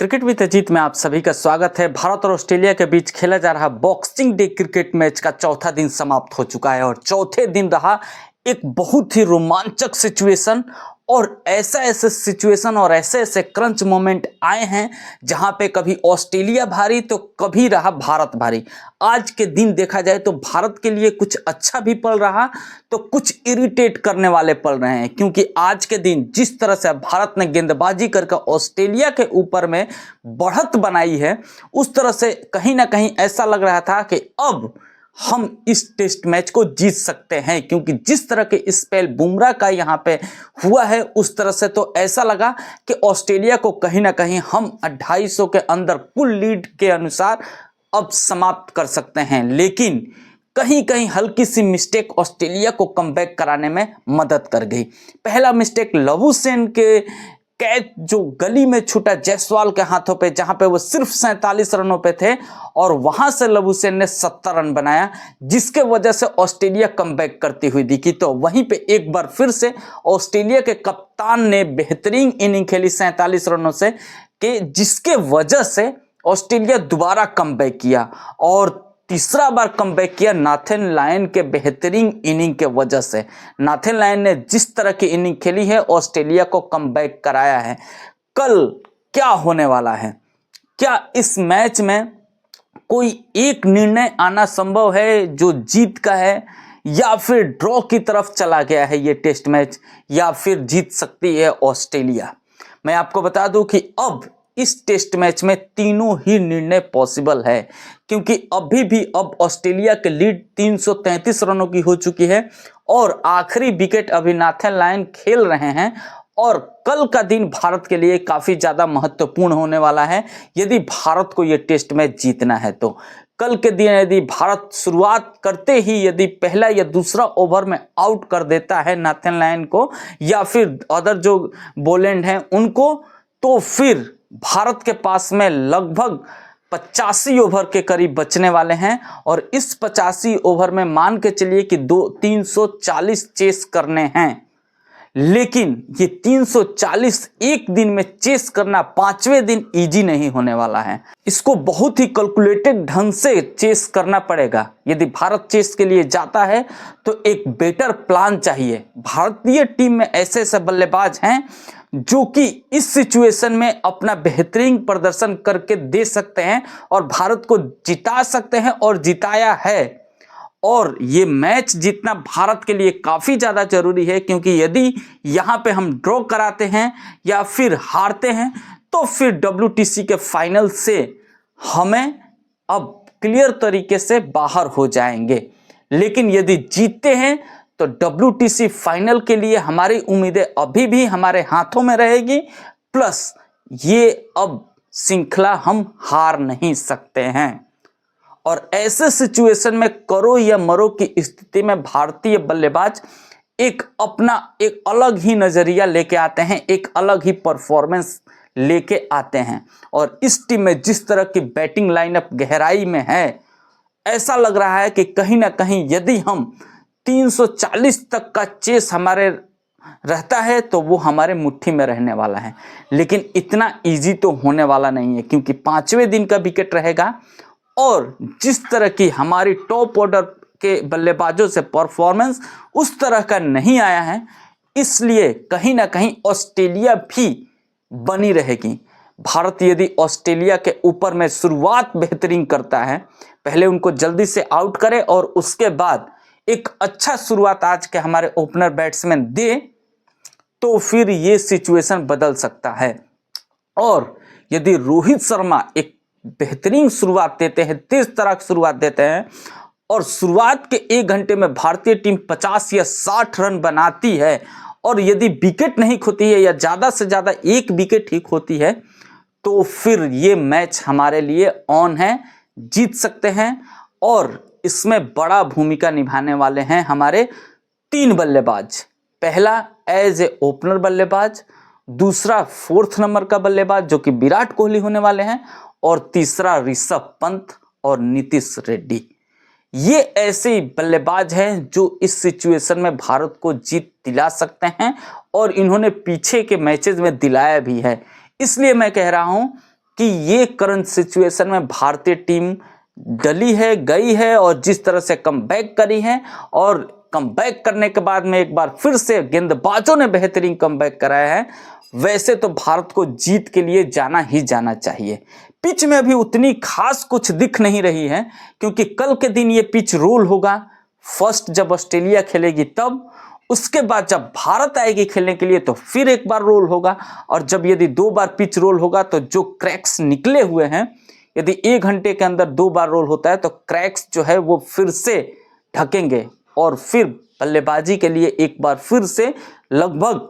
Cricket with Ajit में आप सभी का स्वागत है। भारत और ऑस्ट्रेलिया के बीच खेला जा रहा बॉक्सिंग डे क्रिकेट मैच का चौथा दिन समाप्त हो चुका है और चौथे दिन रहा एक बहुत ही रोमांचक सिचुएशन और ऐसे सिचुएशन और ऐसे क्रंच मोमेंट आए हैं जहां पे कभी ऑस्ट्रेलिया भारी तो कभी रहा भारत भारी। आज के दिन देखा जाए तो भारत के लिए कुछ अच्छा भी पल रहा तो कुछ इरिटेट करने वाले पल रहे हैं, क्योंकि आज के दिन जिस तरह से भारत ने गेंदबाजी करके ऑस्ट्रेलिया के ऊपर में बढ़त बनाई है, उस तरह से कहीं ना कहीं ऐसा लग रहा था कि अब हम इस टेस्ट मैच को जीत सकते हैं, क्योंकि जिस तरह के स्पेल बुमराह का यहाँ पे हुआ है उस तरह से तो ऐसा लगा कि ऑस्ट्रेलिया को कहीं ना कहीं हम 250 के अंदर कुल लीड के अनुसार अब समाप्त कर सकते हैं। लेकिन कहीं कहीं हल्की सी मिस्टेक ऑस्ट्रेलिया को कमबैक कराने में मदद कर गई। पहला मिस्टेक लबुशेन के कैच जो गली में छूटा जायसवाल के हाथों पे, जहां पे वो सिर्फ 47 रनों पे थे और वहां से लबुशेन ने 70 रन बनाया, जिसके वजह से ऑस्ट्रेलिया कमबैक करती हुई दिखी। तो वहीं पे एक बार फिर से ऑस्ट्रेलिया के कप्तान ने बेहतरीन इनिंग खेली 47 रनों से, कि जिसके वजह से ऑस्ट्रेलिया दोबारा कमबैक किया और तीसरा बार कमबैक किया नाथन लायन के बेहतरीन इनिंग के वजह से। नाथन लायन ने जिस तरह की इनिंग खेली है ऑस्ट्रेलिया को कमबैक कराया है। कल क्या होने वाला है? क्या इस मैच में कोई एक निर्णय आना संभव है जो जीत का है, या फिर ड्रॉ की तरफ चला गया है ये टेस्ट मैच, या फिर जीत सकती है ऑस्ट्रेलिया? मैं आपको बता दूं कि अब इस टेस्ट मैच में तीनों ही निर्णय पॉसिबल है, क्योंकि अभी भी अब ऑस्ट्रेलिया के लीड 333 रनों की हो चुकी है और आखिरी विकेट अभी नाथन लायन खेल रहे हैं। और कल का दिन भारत के लिए काफी ज्यादा महत्वपूर्ण होने वाला है यदि भारत को यह टेस्ट मैच जीतना है। तो कल के दिन यदि भारत शुरुआत करते ही यदि पहला या दूसरा ओवर में आउट कर देता है नाथन लायन को या फिर अदर जो बोलैंड हैं उनको, तो फिर भारत के पास में लगभग 85 ओवर के करीब बचने वाले हैं और इस 85 ओवर में मान के चलिए कि 340 चेस करने हैं। लेकिन ये 340 एक दिन में चेस करना 5वें दिन इजी नहीं होने वाला है। इसको बहुत ही कैलकुलेटेड ढंग से चेस करना पड़ेगा। यदि भारत चेस के लिए जाता है तो एक बेटर प्लान चाहिए। भारतीय टीम में ऐसे बल्लेबाज हैं जो कि इस सिचुएशन में अपना बेहतरीन प्रदर्शन करके दे सकते हैं और भारत को जिता सकते हैं और जिताया है। और ये मैच जीतना भारत के लिए काफ़ी ज़्यादा जरूरी है, क्योंकि यदि यहाँ पे हम ड्रॉ कराते हैं या फिर हारते हैं तो फिर WTC के फाइनल से हमें अब क्लियर तरीके से बाहर हो जाएंगे। लेकिन यदि जीतते हैं तो WTC फाइनल के लिए हमारी उम्मीदें अभी भी हमारे हाथों में रहेगी, प्लस ये अब श्रृंखला हम हार नहीं सकते हैं। और ऐसे सिचुएशन में करो या मरो की स्थिति में भारतीय बल्लेबाज एक अपना एक अलग ही नजरिया लेके आते हैं, एक अलग ही परफॉर्मेंस लेके आते हैं। और इस टीम में जिस तरह की बैटिंग लाइनअप गहराई में है, ऐसा लग रहा है कि कहीं ना कहीं यदि हम 340 तक का चेस हमारे रहता है तो वो हमारे मुट्ठी में रहने वाला है। लेकिन इतना इजी तो होने वाला नहीं है, क्योंकि 5वें दिन का विकेट रहेगा और जिस तरह की हमारी टॉप ऑर्डर के बल्लेबाजों से परफॉर्मेंस उस तरह का नहीं आया है, इसलिए कहीं ना कहीं ऑस्ट्रेलिया भी बनी रहेगी। भारत यदि ऑस्ट्रेलिया के ऊपर में शुरुआत बेहतरीन करता है, पहले उनको जल्दी से आउट करे और उसके बाद एक अच्छा शुरुआत आज के हमारे ओपनर बैट्समैन दे, तो फिर ये सिचुएशन बदल सकता है। और यदि रोहित शर्मा एक बेहतरीन शुरुआत देते हैं, तेज तरह की शुरुआत देते हैं और शुरुआत के 1 घंटे में भारतीय टीम 50 या 60 रन बनाती है और यदि विकेट नहीं खोती है या ज़्यादा से ज़्यादा 1 विकेट ही खोती है, तो फिर ये मैच हमारे लिए ऑन है, जीत सकते हैं। और इसमें बड़ा भूमिका निभाने वाले हैं हमारे 3 बल्लेबाज। पहला एज ए ओपनर बल्लेबाज, दूसरा 4th नंबर का बल्लेबाज जो कि विराट कोहली होने वाले हैं, और तीसरा ऋषभ पंत और नीतीश रेड्डी। ये ऐसे बल्लेबाज हैं जो इस सिचुएशन में भारत को जीत दिला सकते हैं और इन्होंने पीछे के मैचेस में दिलाया भी है। इसलिए मैं कह रहा हूं कि ये करंट सिचुएशन में भारतीय टीम डली है, गई है और जिस तरह से कमबैक करी है और कमबैक करने के बाद में एक बार फिर से गेंदबाजों ने बेहतरीन कमबैक कराया है, वैसे तो भारत को जीत के लिए जाना ही जाना चाहिए। पिच में अभी उतनी खास कुछ दिख नहीं रही है क्योंकि कल के दिन ये पिच रोल होगा। फर्स्ट जब ऑस्ट्रेलिया खेलेगी तब, उसके बाद जब भारत आएगी खेलने के लिए तो फिर एक बार रोल होगा। और जब यदि 2 बार पिच रोल होगा तो जो क्रैक्स निकले हुए हैं, यदि 1 घंटे के अंदर 2 बार रोल होता है तो क्रैक्स जो है वो फिर से ढकेंगे और फिर बल्लेबाजी के लिए एक बार फिर से लगभग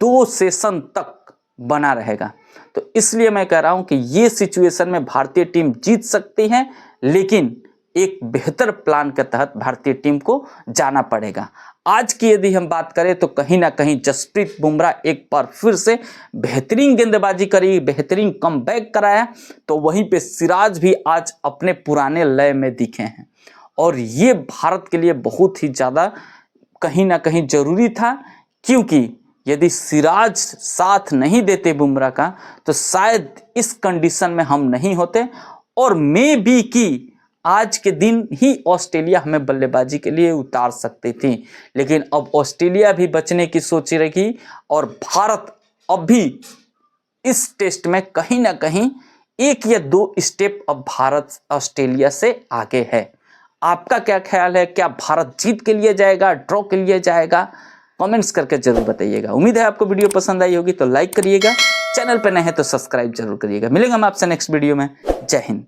2 सेशन तक बना रहेगा। तो इसलिए मैं कह रहा हूं कि ये सिचुएशन में भारतीय टीम जीत सकती है, लेकिन एक बेहतर प्लान के तहत भारतीय टीम को जाना पड़ेगा। आज की यदि हम बात करें तो कहीं ना कहीं जसप्रीत बुमराह एक बार फिर से बेहतरीन गेंदबाजी करी, बेहतरीन कमबैक कराया, तो वहीं पे सिराज भी आज अपने पुराने लय में दिखे हैं और ये भारत के लिए बहुत ही ज़्यादा कहीं ना कहीं ज़रूरी था, क्योंकि यदि सिराज साथ नहीं देते बुमराह का तो शायद इस कंडीशन में हम नहीं होते और मे बी कि आज के दिन ही ऑस्ट्रेलिया हमें बल्लेबाजी के लिए उतार सकती थी। लेकिन अब ऑस्ट्रेलिया भी बचने की सोच रही और भारत अब भी इस टेस्ट में कहीं ना कहीं 1 या 2 स्टेप अब भारत ऑस्ट्रेलिया से आगे है। आपका क्या ख्याल है? क्या भारत जीत के लिए जाएगा, ड्रॉ के लिए जाएगा? कमेंट्स करके जरूर बताइएगा। उम्मीद है आपको वीडियो पसंद आई होगी तो लाइक करिएगा, चैनल पर नए हैं तो सब्सक्राइब जरूर करिएगा। मिलेंगे हम आपसे नेक्स्ट वीडियो में। जय हिंद।